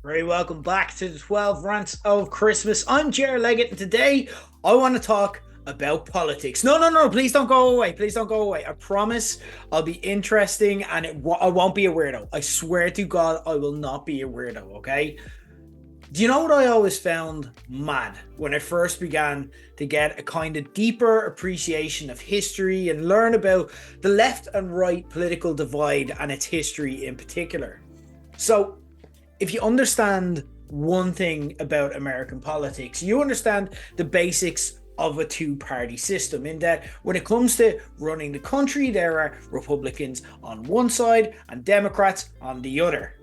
Very welcome back to the 12 Rants of Christmas. I'm Jer Leggett, and today I want to talk about politics. No, please don't go away. Please don't go away. I promise I'll be interesting and I won't be a weirdo. I swear to God, I will not be a weirdo, okay? Do you know what I always found mad when I first began to get a kind of deeper appreciation of history and learn about the left and right political divide and its history in particular? So, if you understand one thing about American politics, you understand the basics of a two-party system, in that when it comes to running the country, there are Republicans on one side and Democrats on the other.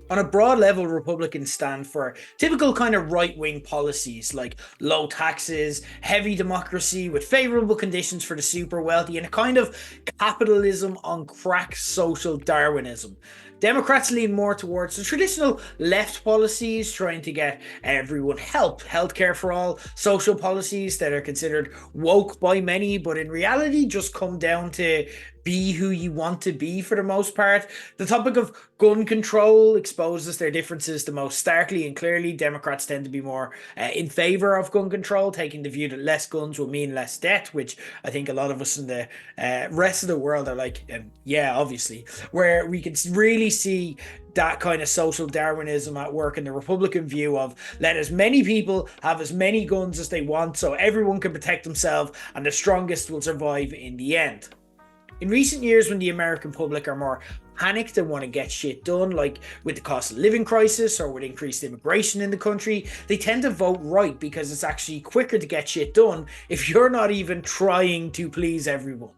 On a broad level, Republicans stand for typical kind of right-wing policies like low taxes, heavy democracy with favorable conditions for the super wealthy, and a kind of capitalism on crack social Darwinism. Democrats lean more towards the traditional left policies, trying to get everyone help, healthcare for all, social policies that are considered woke by many, but in reality just come down to be who you want to be for the most part. The topic of gun control exposes their differences the most starkly and clearly. Democrats tend to be more in favor of gun control, taking the view that less guns will mean less death, which I think a lot of us in the rest of the world are like, yeah, obviously, where we can really see that kind of social Darwinism at work in the Republican view of let as many people have as many guns as they want so everyone can protect themselves and the strongest will survive in the end. In recent years, when the American public are more panicked and want to get shit done, like with the cost of living crisis or with increased immigration in the country, they tend to vote right because it's actually quicker to get shit done if you're not even trying to please everyone.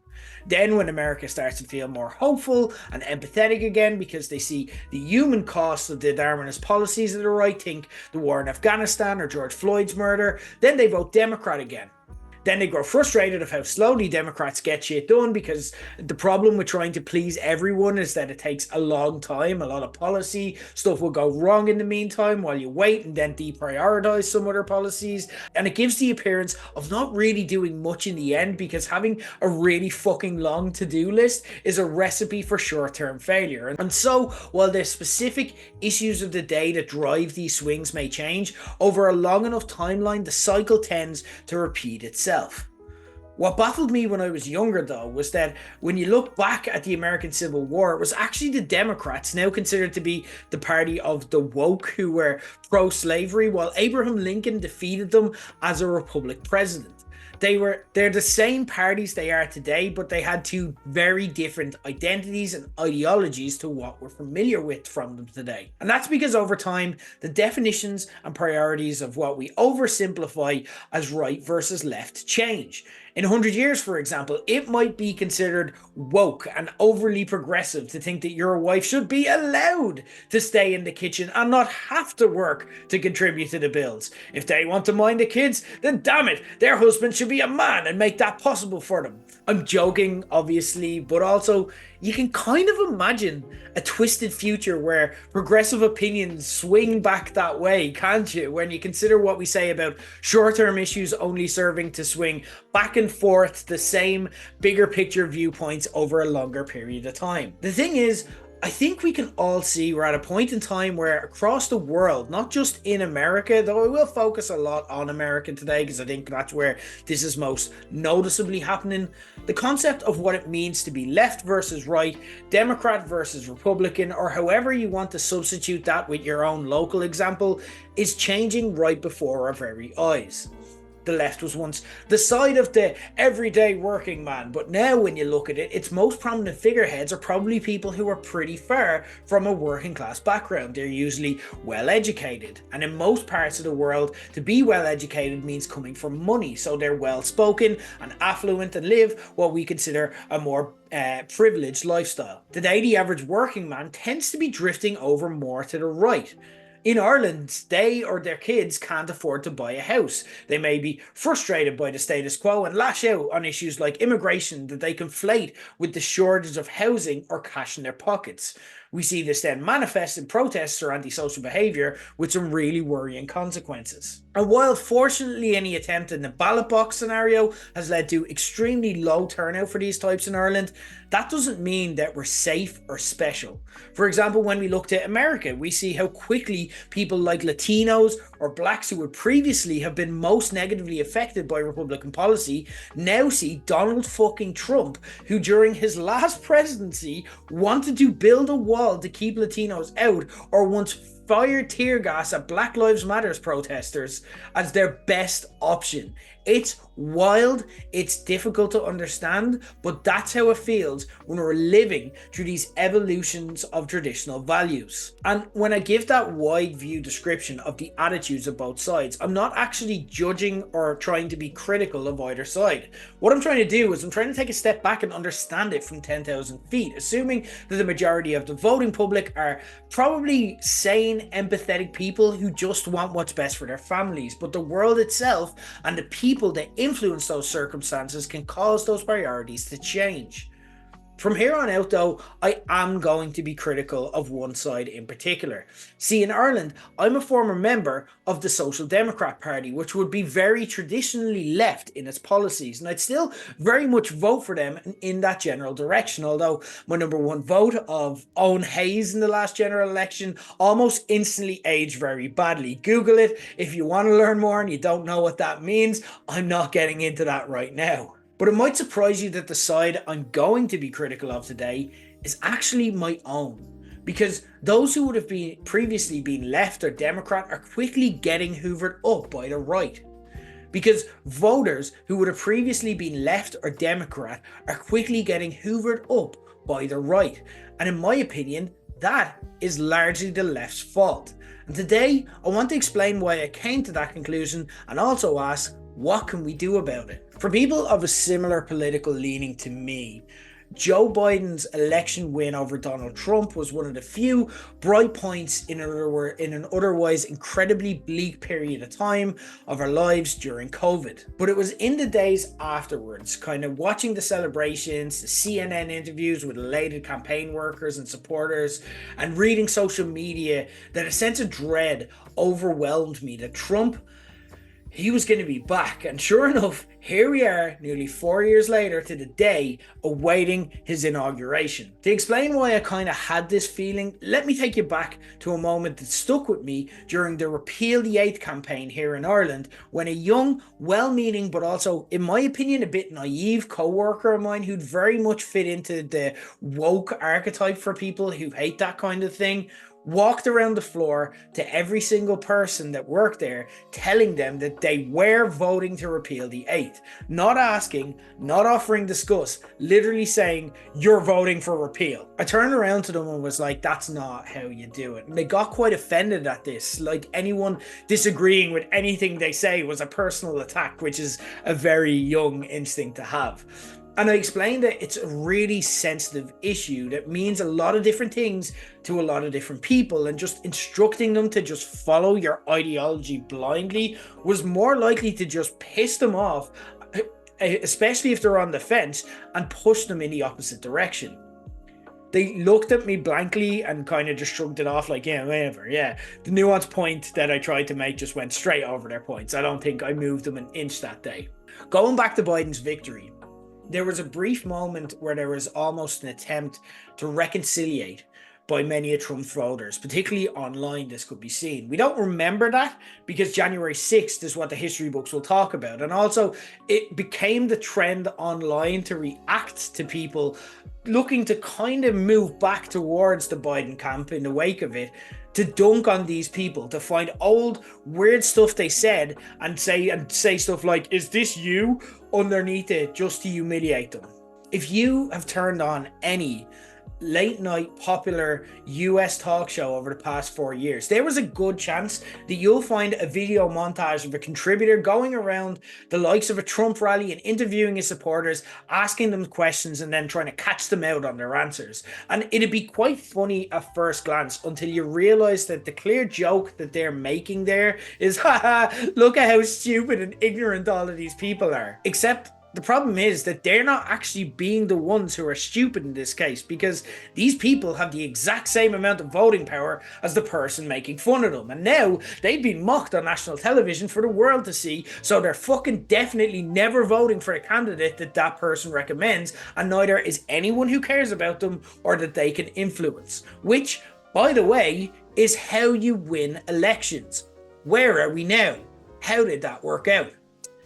Then, when America starts to feel more hopeful and empathetic again because they see the human cost of the Darwinist policies of the right, think the war in Afghanistan or George Floyd's murder, then they vote Democrat again. Then they grow frustrated of how slowly Democrats get shit done, because the problem with trying to please everyone is that it takes a long time. A lot of policy stuff will go wrong in the meantime while you wait and then deprioritize some other policies. And it gives the appearance of not really doing much in the end, because having a really fucking long to-do list is a recipe for short-term failure. And so, while the specific issues of the day that drive these swings may change, over a long enough timeline, the cycle tends to repeat itself. What baffled me when I was younger, though, was that when you look back at the American Civil War, it was actually the Democrats, now considered to be the party of the woke, who were pro-slavery, while Abraham Lincoln defeated them as a republic president. They're the same parties they are today, but they had two very different identities and ideologies to what we're familiar with from them today. And that's because over time, the definitions and priorities of what we oversimplify as right versus left change. In 100 years, for example, it might be considered woke and overly progressive to think that your wife should be allowed to stay in the kitchen and not have to work to contribute to the bills. If they want to mind the kids, then damn it, their husband should be a man and make that possible for them. I'm joking, obviously, but also you can kind of imagine a twisted future where progressive opinions swing back that way, can't you? When you consider what we say about short-term issues only serving to swing back and forth the same bigger picture viewpoints over a longer period of time. The thing is, I think we can all see we're at a point in time where across the world, not just in America, though I will focus a lot on America today because I think that's where this is most noticeably happening, the concept of what it means to be left versus right, Democrat versus Republican, or however you want to substitute that with your own local example, is changing right before our very eyes. The left was once the side of the everyday working man, but now when you look at it, its most prominent figureheads are probably people who are pretty far from a working class background. They're usually well educated, and in most parts of the world, to be well educated means coming from money, so they're well spoken and affluent and live what we consider a more privileged lifestyle. Today, the average working man tends to be drifting over more to the right. In Ireland, they or their kids can't afford to buy a house. They may be frustrated by the status quo and lash out on issues like immigration that they conflate with the shortage of housing or cash in their pockets. We see this then manifest in protests or antisocial behaviour with some really worrying consequences. And while fortunately any attempt in the ballot box scenario has led to extremely low turnout for these types in Ireland, that doesn't mean that we're safe or special. For example, when we look to America, we see how quickly people like Latinos or blacks who would previously have been most negatively affected by Republican policy now see Donald fucking Trump, who during his last presidency wanted to build a wall to keep Latinos out, or once fired tear gas at Black Lives Matter protesters, as their best option. It's wild, it's difficult to understand, but that's how it feels when we're living through these evolutions of traditional values. And when I give that wide view description of the attitudes of both sides, I'm not actually judging or trying to be critical of either side. What I'm trying to do is I'm trying to take a step back and understand it from 10,000 feet, assuming that the majority of the voting public are probably sane, empathetic people who just want what's best for their families, but the world itself and the people that influence those circumstances can cause those priorities to change. From here on out, though, I am going to be critical of one side in particular. See, in Ireland, I'm a former member of the Social Democrat Party, which would be very traditionally left in its policies, and I'd still very much vote for them in that general direction, although my number one vote of Owen Hayes in the last general election almost instantly aged very badly. Google it if you want to learn more and you don't know what that means. I'm not getting into that right now. But it might surprise you that the side I'm going to be critical of today is actually my own. Because those who would have been previously been left or Democrat are quickly getting hoovered up by the right. Because voters who would have previously been left or Democrat are quickly getting hoovered up by the right. And in my opinion, that is largely the left's fault. And today, I want to explain why I came to that conclusion and also ask, what can we do about it? For people of a similar political leaning to me, Joe Biden's election win over Donald Trump was one of the few bright points in an otherwise incredibly bleak period of time of our lives during COVID. But it was in the days afterwards, kind of watching the celebrations, the CNN interviews with elated campaign workers and supporters, and reading social media, that a sense of dread overwhelmed me that Trump, he was going to be back. And sure enough, here we are nearly 4 years later to the day awaiting his inauguration. To explain why I kind of had this feeling, let me take you back to a moment that stuck with me during the Repeal the 8th campaign here in Ireland, when a young, well-meaning but also, in my opinion, a bit naive co-worker of mine who'd very much fit into the woke archetype for people who hate that kind of thing, walked around the floor to every single person that worked there, telling them that they were voting to repeal the 8th. Not asking, not offering discuss, literally saying, you're voting for repeal. I turned around to them and was like, that's not how you do it. And they got quite offended at this, like anyone disagreeing with anything they say was a personal attack, which is a very young instinct to have. And I explained that it's a really sensitive issue that means a lot of different things to a lot of different people, and just instructing them to just follow your ideology blindly was more likely to just piss them off, especially if they're on the fence, and push them in the opposite direction. They looked at me blankly and kind of just shrugged it off like, yeah, whatever, yeah. The nuanced point that I tried to make just went straight over their points. I don't think I moved them an inch that day. Going back to Biden's victory, there was a brief moment where there was almost an attempt to reconciliate by many of Trump's voters, particularly online. This could be seen. We don't remember that because January 6th is what the history books will talk about. And also, it became the trend online to react to people looking to kind of move back towards the Biden camp in the wake of it, to dunk on these people, to find old weird stuff they said and say stuff like, is this you, underneath it, just to humiliate them. If you have turned on any late night popular US talk show over the past 4 years, there was a good chance that you'll find a video montage of a contributor going around the likes of a Trump rally and interviewing his supporters, asking them questions and then trying to catch them out on their answers. And it'd be quite funny at first glance until you realize that the clear joke that they're making there is, haha, look at how stupid and ignorant all of these people are. Except The problem is that they're not actually being the ones who are stupid in this case, because these people have the exact same amount of voting power as the person making fun of them. And now they've been mocked on national television for the world to see, so they're fucking definitely never voting for a candidate that that person recommends, and neither is anyone who cares about them or that they can influence. Which, by the way, is how you win elections. Where are we now? How did that work out?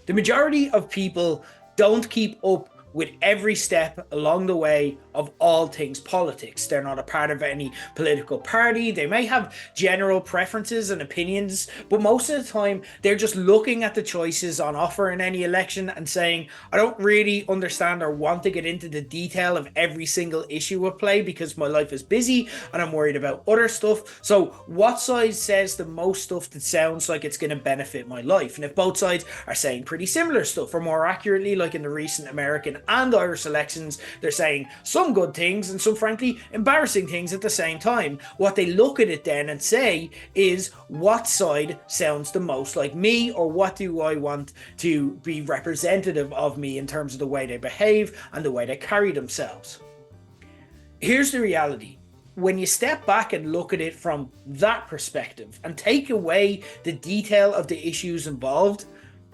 The majority of people don't keep up with every step along the way of all things politics. They're not a part of any political party. They may have general preferences and opinions, but most of the time they're just looking at the choices on offer in any election and saying, I don't really understand or want to get into the detail of every single issue at play because my life is busy and I'm worried about other stuff. So what side says the most stuff that sounds like it's going to benefit my life? And if both sides are saying pretty similar stuff, or more accurately, like in the recent American and Irish elections, they're saying some good things and some frankly embarrassing things at the same time. What they look at it then and say is, what side sounds the most like me, or what do I want to be representative of me in terms of the way they behave and the way they carry themselves? Here's the reality. When you step back and look at it from that perspective and take away the detail of the issues involved,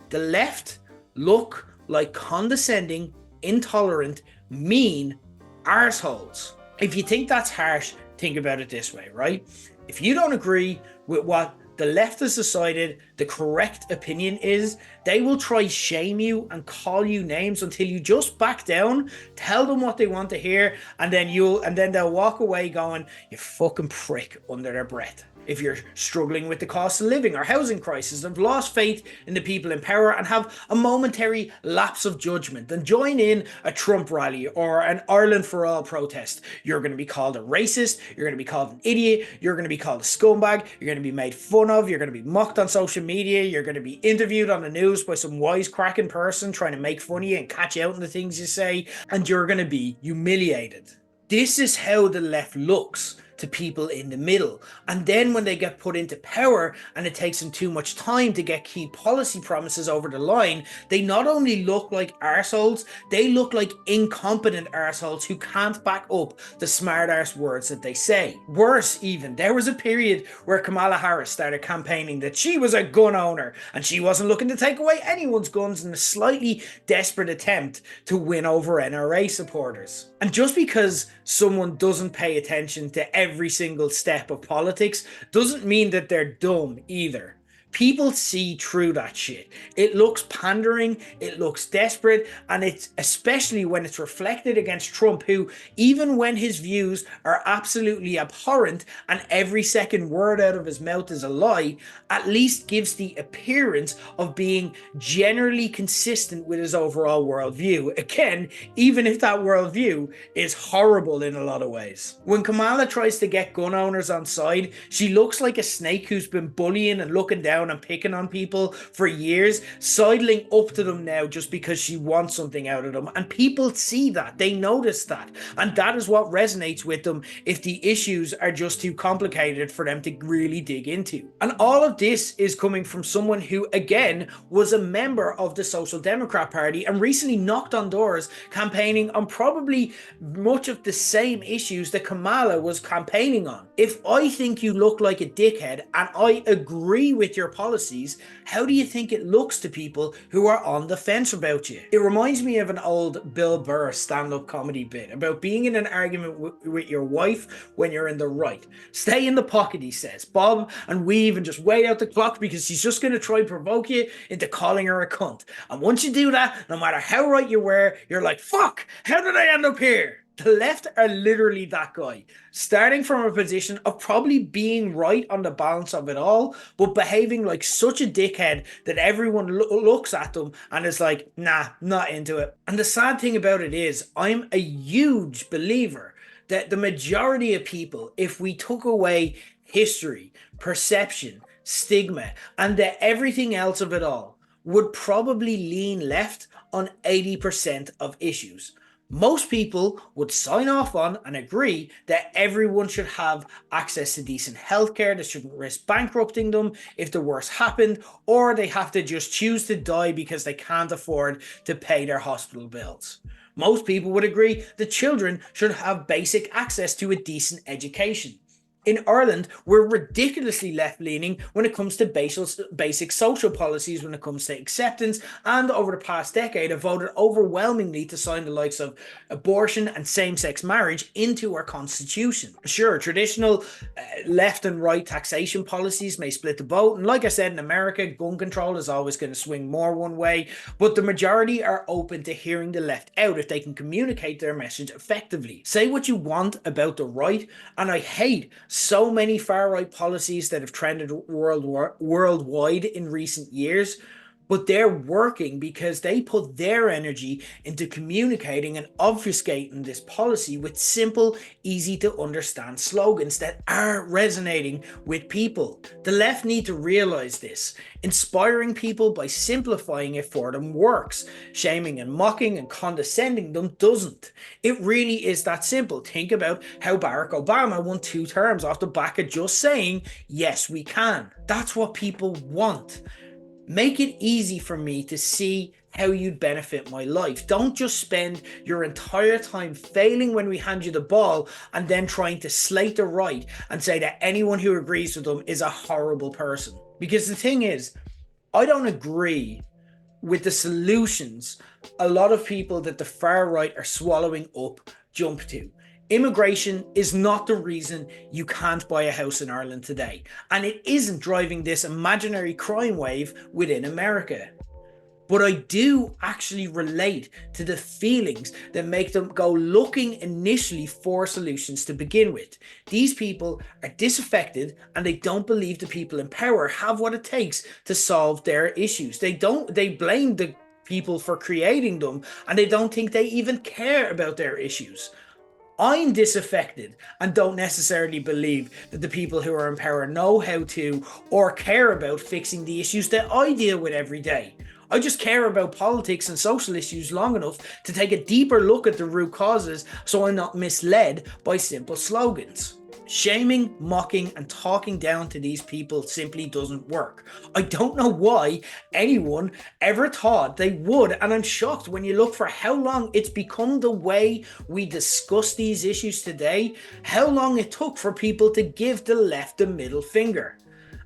the left look like condescending, intolerant, mean arseholes. If you think that's harsh, think about it this way, right? If you don't agree with what the left has decided the correct opinion is, they will try shame you and call you names until you just back down, tell them what they want to hear, and then they'll walk away going, you fucking prick, under their breath. If you're struggling with the cost of living or housing crisis, have lost faith in the people in power and have a momentary lapse of judgment, then join in a Trump rally or an Ireland for All protest. You're going to be called a racist, you're going to be called an idiot, you're going to be called a scumbag, you're going to be made fun of, you're going to be mocked on social media, you're going to be interviewed on the news by some wisecracking person trying to make fun of you and catch you out in the things you say, and you're going to be humiliated. This is how the left looks to people in the middle. And then when they get put into power and it takes them too much time to get key policy promises over the line, they not only look like arseholes, they look like incompetent arseholes who can't back up the smart arse words that they say. Worse even, there was a period where Kamala Harris started campaigning that she was a gun owner and she wasn't looking to take away anyone's guns in a slightly desperate attempt to win over NRA supporters. And just because someone doesn't pay attention to every single step of politics doesn't mean that they're dumb either. People see through that shit. It looks pandering, it looks desperate, and it's especially when it's reflected against Trump, who, even when his views are absolutely abhorrent and every second word out of his mouth is a lie, at least gives the appearance of being generally consistent with his overall worldview. Again, even if that worldview is horrible in a lot of ways. When Kamala tries to get gun owners on side, she looks like a snake who's been bullying and looking down and picking on people for years, sidling up to them now just because she wants something out of them. And people see that, they notice that, and that is what resonates with them if the issues are just too complicated for them to really dig into. And all of this is coming from someone who, again, was a member of the Social Democrat Party and recently knocked on doors campaigning on probably much of the same issues that Kamala was campaigning on. If I think you look like a dickhead and I agree with your policies, how do you think it looks to people who are on the fence about you? It reminds me of an old Bill Burr stand-up comedy bit about being in an argument with your wife when you're in the right. Stay in the pocket, he says, bob and weave and just wait out the clock because she's just going to try and provoke you into calling her a cunt. And once you do that, no matter how right you were, you're like, fuck, how did I end up here? The left are literally that guy, starting from a position of probably being right on the balance of it all, but behaving like such a dickhead that everyone looks at them and is like, nah, not into it. And the sad thing about it is, I'm a huge believer that the majority of people, if we took away history, perception, stigma, and everything else of it all, would probably lean left on 80% of issues. Most people would sign off on and agree that everyone should have access to decent healthcare, that shouldn't risk bankrupting them if the worst happened, or they have to just choose to die because they can't afford to pay their hospital bills. Most people would agree that children should have basic access to a decent education. In Ireland, we're ridiculously left-leaning when it comes to basic social policies, when it comes to acceptance, and over the past decade have voted overwhelmingly to sign the likes of abortion and same-sex marriage into our constitution. Sure, traditional left and right taxation policies may split the vote, and like I said, in America, gun control is always going to swing more one way, but the majority are open to hearing the left out if they can communicate their message effectively. Say what you want about the right, and I hate so many far-right policies that have trended worldwide in recent years, but they're working because they put their energy into communicating and obfuscating this policy with simple, easy to understand slogans that are resonating with people. The left need to realize this. Inspiring people by simplifying it for them works. Shaming and mocking and condescending them doesn't. It really is that simple. Think about how Barack Obama won 2 terms off the back of just saying, yes, we can. That's what people want. Make it easy for me to see how you'd benefit my life. Don't just spend your entire time failing when we hand you the ball and then trying to slate the right and say that anyone who agrees with them is a horrible person. Because the thing is, I don't agree with the solutions a lot of people that the far right are swallowing up jump to. Immigration is not the reason you can't buy a house in Ireland today, and it isn't driving this imaginary crime wave within America. But I do actually relate to the feelings that make them go looking initially for solutions to begin with. These people are disaffected and they don't believe the people in power have what it takes to solve their issues. They blame the people for creating them, and they don't think they even care about their issues. I'm disaffected and don't necessarily believe that the people who are in power know how to or care about fixing the issues that I deal with every day. I just care about politics and social issues long enough to take a deeper look at the root causes so I'm not misled by simple slogans. Shaming, mocking, and talking down to these people simply doesn't work. I don't know why anyone ever thought they would, and I'm shocked when you look for how long it's become the way we discuss these issues today, how long it took for people to give the left the middle finger.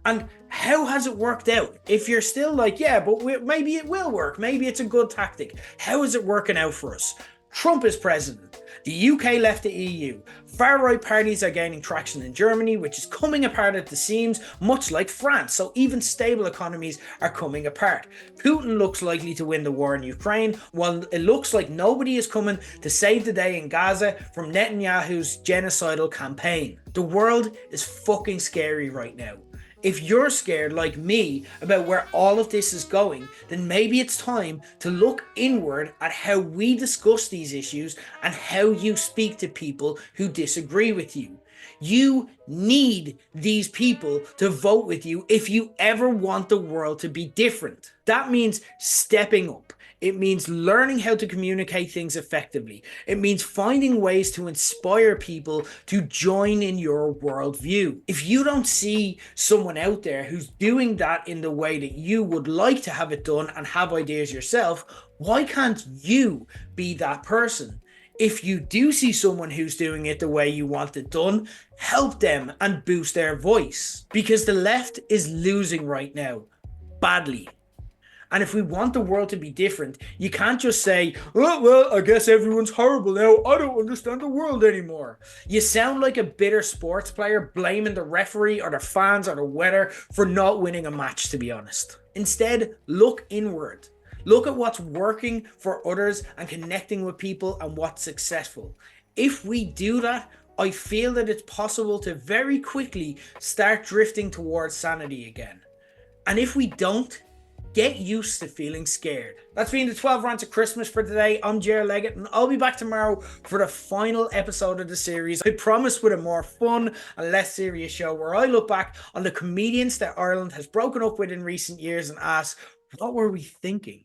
And how has it worked out? If you're still like, yeah, but maybe it will work, maybe it's a good tactic. How is it working out for us? Trump is president. The UK left the EU. Far-right parties are gaining traction in Germany, which is coming apart at the seams, much like France, so even stable economies are coming apart. Putin looks likely to win the war in Ukraine, while it looks like nobody is coming to save the day in Gaza from Netanyahu's genocidal campaign. The world is fucking scary right now. If you're scared like me about where all of this is going, then maybe it's time to look inward at how we discuss these issues and how you speak to people who disagree with you. You need these people to vote with you if you ever want the world to be different. That means stepping up. It means learning how to communicate things effectively. It means finding ways to inspire people to join in your worldview. If you don't see someone out there who's doing that in the way that you would like to have it done and have ideas yourself, why can't you be that person? If you do see someone who's doing it the way you want it done, help them and boost their voice. Because the left is losing right now, badly. And if we want the world to be different, you can't just say, oh, well, I guess everyone's horrible now. I don't understand the world anymore. You sound like a bitter sports player blaming the referee or the fans or the weather for not winning a match, to be honest. Instead, look inward. Look at what's working for others and connecting with people and what's successful. If we do that, I feel that it's possible to very quickly start drifting towards sanity again. And if we don't, get used to feeling scared. That's been the 12 Rants of Christmas for today. I'm Jer Leggett, and I'll be back tomorrow for the final episode of the series. I promise with a more fun and less serious show where I look back on the comedians that Ireland has broken up with in recent years and ask, what were we thinking?